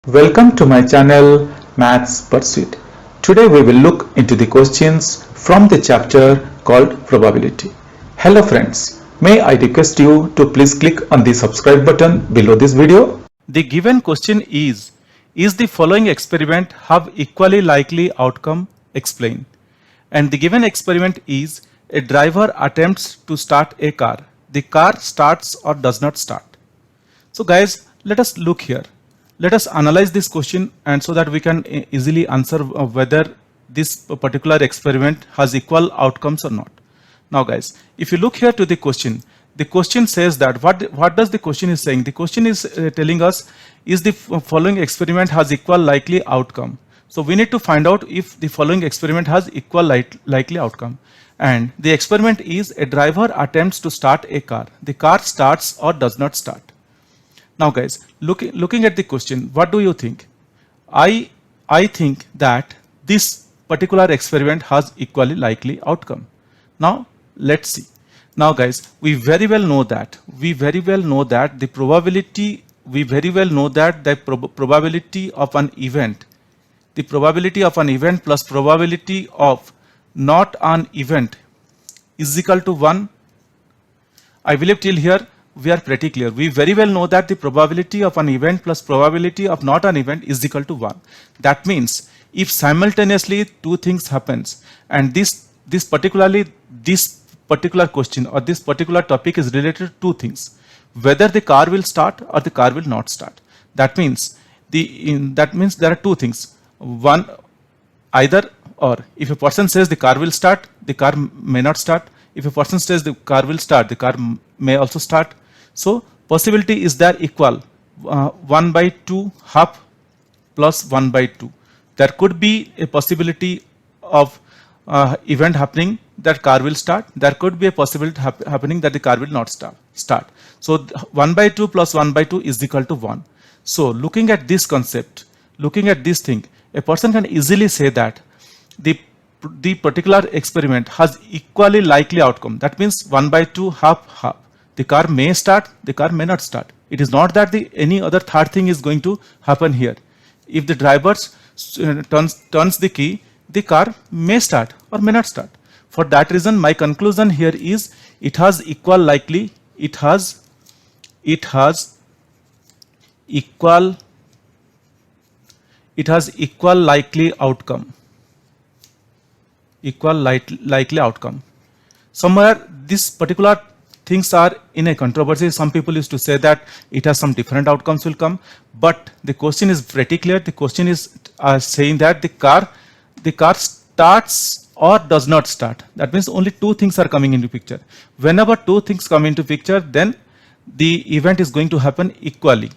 Welcome to my channel Maths Pursuit. Today we will look into the questions from the chapter called Probability. Hello friends, may I request you to please click on the subscribe button below this video. The given question is the following experiment have equally likely outcome? Explain. And the given experiment is a driver attempts to start a car. The car starts or does not start. So guys, let us look here. Let us analyze this question and so that we can easily answer whether this particular experiment has equal outcomes or not. Now guys, if you look here to the question says that what does the question is saying? The question is telling us is the following experiment has equal likely outcome. So we need to find out if the following experiment has equal likely outcome. And the experiment is a driver attempts to start a car. The car starts or does not start. Now guys, looking at the question, what do you think? I think that this particular experiment has equally likely outcome. Now let's see. Now guys, we very well know that the probability of an event, the probability of an event plus probability of not an event is equal to 1. I believe till here we are pretty clear. We very well know that the probability of an event plus probability of not an event is equal to 1. That means if simultaneously two things happens and this particular question or this particular topic is related to two things, whether the car will start or the car will not start. That means there are two things. One, either or. If a person says the car will start, the car may not start. If a person says the car will start, the car may also start. So possibility is there equal 1 by 2 half plus 1 by 2. There could be a possibility of event happening that car will start. There could be a possibility happening that the car will not start. So 1 by 2 plus 1 by 2 is equal to 1. So looking at this concept, looking at this thing, a person can easily say that the particular experiment has equally likely outcome. That means 1 by 2 half. The car may start, the car may not start. It is not that any other third thing is going to happen here. If the driver turns the key, the car may start or may not start. For that reason, my conclusion here is it has equal likely. It has equal likely outcome. Likely outcome. Somewhere this particular things are in a controversy. Some people used to say that it has some different outcomes will come, but the question is pretty clear. The question is saying that the car starts or does not start. That means only two things are coming into picture. Whenever two things come into picture, then the event is going to happen equally,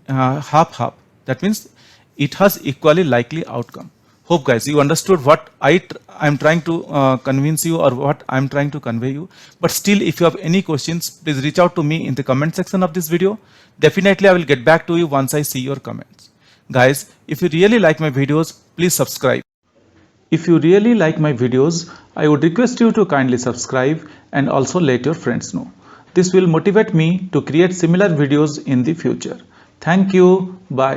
half. That means it has equally likely outcome. Hope guys you understood what I'm trying to convince you or what I'm trying to convey you. But still, if you have any questions, please reach out to me in the comment section of this video. Definitely I will get back to you once I see your comments. Guys, if you really like my videos, please subscribe. If you really like my videos, I would request you to kindly subscribe and also let your friends know. This will motivate me to create similar videos in the future. Thank you. Bye.